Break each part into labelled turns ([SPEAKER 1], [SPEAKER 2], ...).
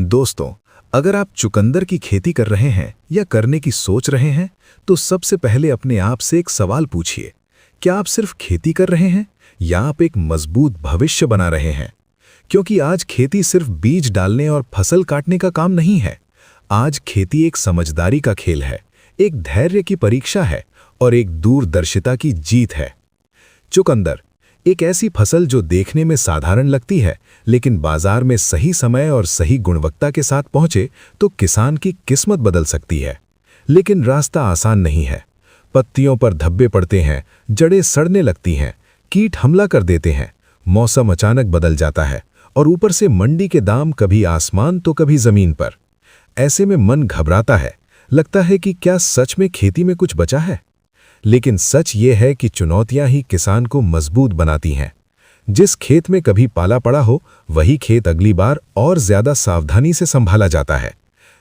[SPEAKER 1] दोस्तों, अगर आप चुकंदर की खेती कर रहे हैं या करने की सोच रहे हैं, तो सबसे पहले अपने आप से एक सवाल पूछिए। क्या आप सिर्फ खेती कर रहे हैं या आप एक मजबूत भविष्य बना रहे हैं? क्योंकि आज खेती सिर्फ बीज डालने और फसल काटने का काम नहीं है। आज खेती एक समझदारी का खेल है, एक धैर्य की परीक्षा है और एक दूरदर्शिता की जीत है। चुकंदर एक ऐसी फसल जो देखने में साधारण लगती है, लेकिन बाजार में सही समय और सही गुणवत्ता के साथ पहुंचे तो किसान की किस्मत बदल सकती है। लेकिन रास्ता आसान नहीं है। पत्तियों पर धब्बे पड़ते हैं, जड़ें सड़ने लगती हैं, कीट हमला कर देते हैं, मौसम अचानक बदल जाता है और ऊपर से मंडी के दाम कभी आसमान तो कभी जमीन पर। ऐसे में मन घबराता है, लगता है कि क्या सच में खेती में कुछ बचा है? लेकिन सच ये है कि चुनौतियां ही किसान को मजबूत बनाती हैं। जिस खेत में कभी पाला पड़ा हो, वही खेत अगली बार और ज्यादा सावधानी से संभाला जाता है।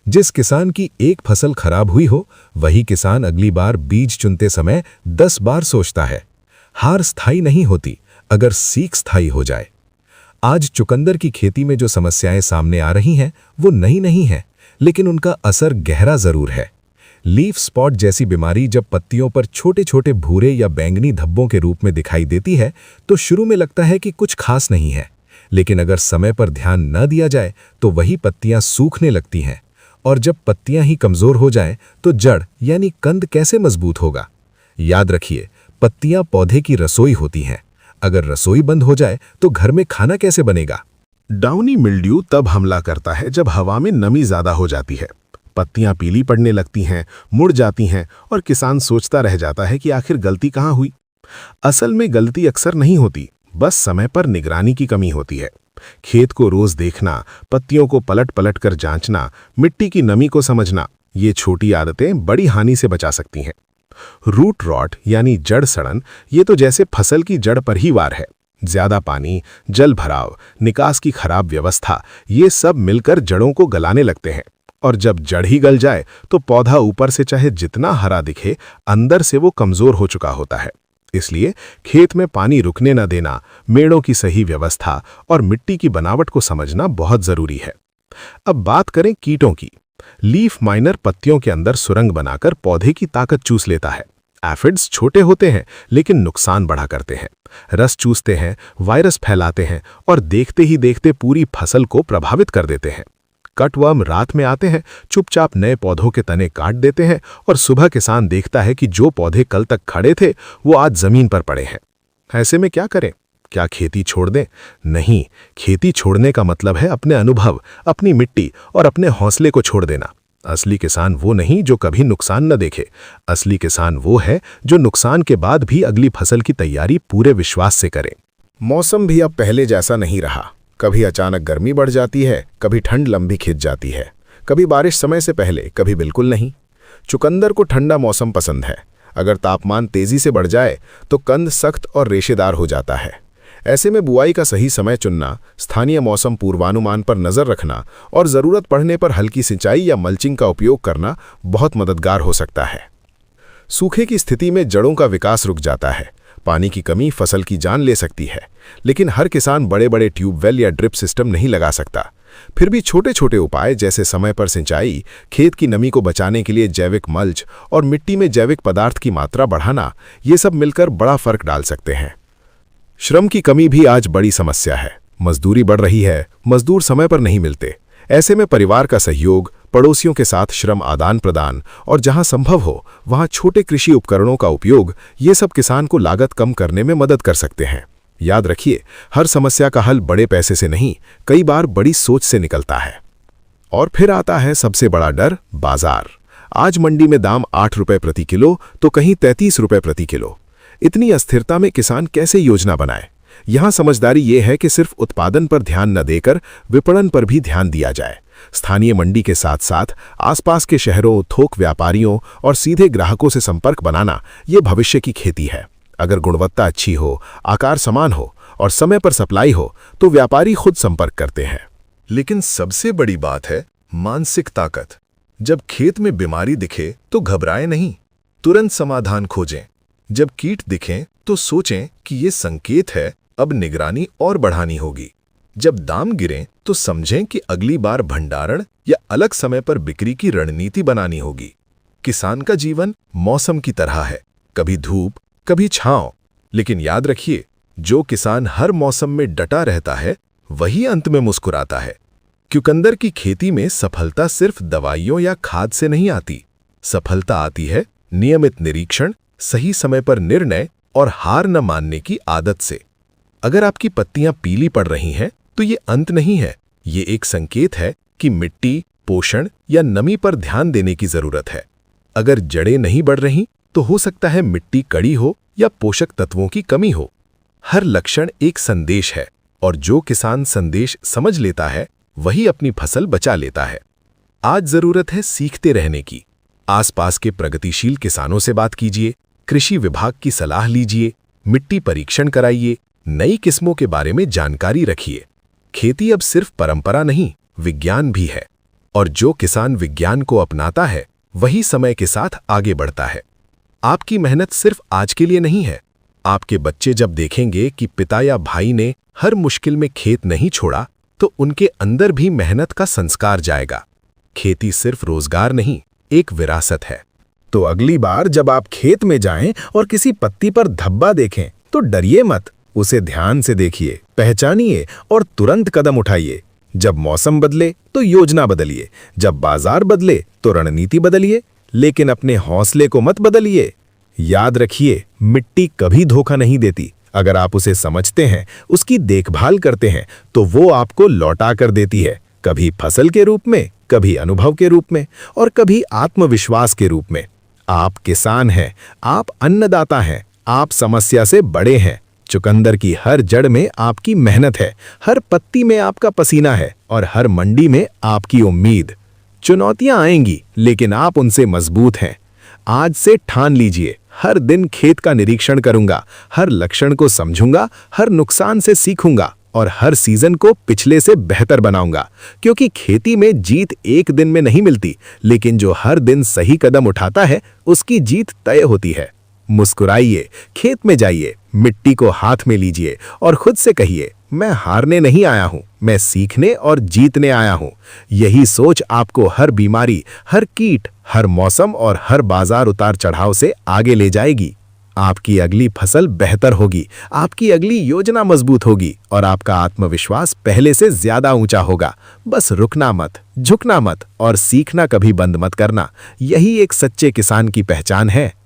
[SPEAKER 1] जिस किसान की एक फसल खराब हुई हो, वही किसान अगली बार बीज चुनते समय 10 बार सोचता है। हार स्थायी नहीं होती, अगर सीख स्थायी हो जाए। आज चुकंदर की खेती में जो समस्याएं सामने आ रही हैं, वो नई नहीं है, लेकिन उनका असर गहरा जरूर है। लीफ स्पॉट जैसी बीमारी जब पत्तियों पर छोटे छोटे भूरे या बैंगनी धब्बों के रूप में दिखाई देती है, तो शुरू में लगता है कि कुछ खास नहीं है। लेकिन अगर समय पर ध्यान न दिया जाए तो वही पत्तियां सूखने लगती हैं, और जब पत्तियां ही कमजोर हो जाएं, तो जड़ यानी कंद कैसे मजबूत होगा? याद रखिए, पत्तियां पौधे की रसोई होती हैं। अगर रसोई बंद हो जाए तो घर में खाना कैसे बनेगा?
[SPEAKER 2] डाउनी मिल्ड्यू तब हमला करता है जब हवा में नमी ज्यादा हो जाती है। पत्तियां पीली पड़ने लगती हैं, मुड़ जाती हैं और किसान सोचता रह जाता है कि आखिर गलती कहाँ हुई। असल में गलती अक्सर नहीं होती, बस समय पर निगरानी की कमी होती है। खेत को रोज देखना, पत्तियों को पलट पलट कर जांचना, मिट्टी की नमी को समझना, ये छोटी आदतें बड़ी हानि से बचा सकती हैं। रूट रॉट यानी जड़ सड़न, ये तो जैसे फसल की जड़ पर ही वार है। ज्यादा पानी, जल भराव, निकास की खराब व्यवस्था, ये सब मिलकर जड़ों को गलाने लगते हैं। और जब जड़ ही गल जाए तो पौधा ऊपर से चाहे जितना हरा दिखे, अंदर से वो कमजोर हो चुका होता है। इसलिए खेत में पानी रुकने न देना, मेड़ों की सही व्यवस्था और मिट्टी की बनावट को समझना बहुत जरूरी है। अब बात करें कीटों की। लीफ माइनर पत्तियों के अंदर सुरंग बनाकर पौधे की ताकत चूस लेता है। एफिड्स छोटे होते हैं लेकिन नुकसान बढ़ा करते हैं, रस चूसते हैं, वायरस फैलाते हैं और देखते ही देखते पूरी फसल को प्रभावित कर देते हैं। कटवर्म रात में आते हैं, चुपचाप नए पौधों के तने काट देते हैं और सुबह किसान देखता है कि जो पौधे कल तक खड़े थे वो आज जमीन पर पड़े हैं। ऐसे में क्या करें? क्या खेती छोड़ दें? नहीं, खेती छोड़ने का मतलब है अपने अनुभव, अपनी मिट्टी और अपने हौसले को छोड़ देना। असली किसान वो नहीं जो कभी नुकसान न देखे। असली किसान वो है जो नुकसान के बाद भी अगली फसल की तैयारी पूरे विश्वास से करे।
[SPEAKER 3] मौसम भी अब पहले जैसा नहीं रहा। कभी अचानक गर्मी बढ़ जाती है, कभी ठंड लंबी खिंच जाती है, कभी बारिश समय से पहले, कभी बिल्कुल नहीं। चुकंदर को ठंडा मौसम पसंद है। अगर तापमान तेजी से बढ़ जाए तो कंद सख्त और रेशेदार हो जाता है। ऐसे में बुआई का सही समय चुनना, स्थानीय मौसम पूर्वानुमान पर नजर रखना और जरूरत पड़ने पर हल्की सिंचाई या मल्चिंग का उपयोग करना बहुत मददगार हो सकता है। सूखे की स्थिति में जड़ों का विकास रुक जाता है। पानी की कमी फसल की जान ले सकती है, लेकिन हर किसान बड़े बड़े ट्यूबवेल या ड्रिप सिस्टम नहीं लगा सकता। फिर भी छोटे छोटे उपाय जैसे समय पर सिंचाई, खेत की नमी को बचाने के लिए जैविक मल्च और मिट्टी में जैविक पदार्थ की मात्रा बढ़ाना, ये सब मिलकर बड़ा फर्क डाल सकते हैं। श्रम की कमी भी आज बड़ी समस्या है। मजदूरी बढ़ रही है, मजदूर समय पर नहीं मिलते। ऐसे में परिवार का सहयोग, पड़ोसियों के साथ श्रम आदान प्रदान और जहां संभव हो वहां छोटे कृषि उपकरणों का उपयोग, ये सब किसान को लागत कम करने में मदद कर सकते हैं। याद रखिए, हर समस्या का हल बड़े पैसे से नहीं, कई बार बड़ी सोच से निकलता है। और फिर आता है सबसे बड़ा डर, बाजार। आज मंडी में दाम 8 रुपए प्रति किलो तो कहीं 33 रुपए प्रति किलो। इतनी अस्थिरता में किसान कैसे योजना बनाए? यहां समझदारी ये है कि सिर्फ उत्पादन पर ध्यान न देकर विपणन पर भी ध्यान दिया जाए। स्थानीय मंडी के साथ साथ आसपास के शहरों, थोक व्यापारियों और सीधे ग्राहकों से संपर्क बनाना, ये भविष्य की खेती है। अगर गुणवत्ता अच्छी हो, आकार समान हो और समय पर सप्लाई हो तो व्यापारी खुद संपर्क करते हैं।
[SPEAKER 1] लेकिन सबसे बड़ी बात है मानसिक ताकत। जब खेत में बीमारी दिखे तो घबराएं नहीं, तुरंत समाधान खोजें। जब कीट दिखें तो सोचें कि ये संकेत है, अब निगरानी और बढ़ानी होगी। जब दाम गिरें तो समझें कि अगली बार भंडारण या अलग समय पर बिक्री की रणनीति बनानी होगी। किसान का जीवन मौसम की तरह है, कभी धूप कभी छांव, लेकिन याद रखिए, जो किसान हर मौसम में डटा रहता है वही अंत में मुस्कुराता है। चुकंदर की खेती में सफलता सिर्फ दवाइयों या खाद से नहीं आती। सफलता आती है नियमित निरीक्षण, सही समय पर निर्णय और हार न मानने की आदत से। अगर आपकी पत्तियां पीली पड़ रही हैं तो ये अंत नहीं है, ये एक संकेत है कि मिट्टी, पोषण या नमी पर ध्यान देने की जरूरत है। अगर जड़ें नहीं बढ़ रही तो हो सकता है मिट्टी कड़ी हो या पोषक तत्वों की कमी हो। हर लक्षण एक संदेश है और जो किसान संदेश समझ लेता है वही अपनी फसल बचा लेता है। आज जरूरत है सीखते रहने की। आसपास के प्रगतिशील किसानों से बात कीजिए, कृषि विभाग की सलाह लीजिए, मिट्टी परीक्षण कराइए, नई किस्मों के बारे में जानकारी रखिए। खेती अब सिर्फ परंपरा नहीं, विज्ञान भी है, और जो किसान विज्ञान को अपनाता है वही समय के साथ आगे बढ़ता है। आपकी मेहनत सिर्फ आज के लिए नहीं है। आपके बच्चे जब देखेंगे कि पिता या भाई ने हर मुश्किल में खेत नहीं छोड़ा, तो उनके अंदर भी मेहनत का संस्कार जाएगा। खेती सिर्फ रोजगार नहीं, एक विरासत है।
[SPEAKER 3] तो अगली बार जब आप खेत में जाएं और किसी पत्ती पर धब्बा देखें तो डरिए मत, उसे ध्यान से देखिए, पहचानिए और तुरंत कदम उठाइए। जब मौसम बदले तो योजना बदलिए, जब बाजार बदले तो रणनीति बदलिए, लेकिन अपने हौसले को मत बदलिए। याद रखिए, मिट्टी कभी धोखा नहीं देती। अगर आप उसे समझते हैं, उसकी देखभाल करते हैं, तो वो आपको लौटा कर देती है, कभी फसल के रूप में, कभी अनुभव के रूप में और कभी आत्मविश्वास के रूप में। आप किसान हैं, आप अन्नदाता हैं, आप समस्या से बड़े हैं। चुकंदर की हर जड़ में आपकी मेहनत है, हर पत्ती में आपका पसीना है और हर मंडी में आपकी उम्मीद। चुनौतियां आएंगी, लेकिन आप उनसे मजबूत हैं। आज से ठान लीजिए, हर दिन खेत का निरीक्षण करूंगा, हर लक्षण को समझूंगा, हर नुकसान से सीखूंगा और हर सीजन को पिछले से बेहतर बनाऊंगा। क्योंकि खेती में जीत एक दिन में नहीं मिलती, लेकिन जो हर दिन सही कदम उठाता है उसकी जीत तय होती है। मुस्कुराइए, खेत में जाइए, मिट्टी को हाथ में लीजिए और खुद से कहिए, मैं हारने नहीं आया हूं, मैं सीखने और जीतने आया हूं। यही सोच आपको हर बीमारी, हर कीट, हर मौसम और हर बाजार उतार चढ़ाव से आगे ले जाएगी। आपकी अगली फसल बेहतर होगी, आपकी अगली योजना मजबूत होगी और आपका आत्मविश्वास पहले से ज्यादा ऊंचा होगा। बस रुकना मत, झुकना मत और सीखना कभी बंद मत करना। यही एक सच्चे किसान की पहचान है।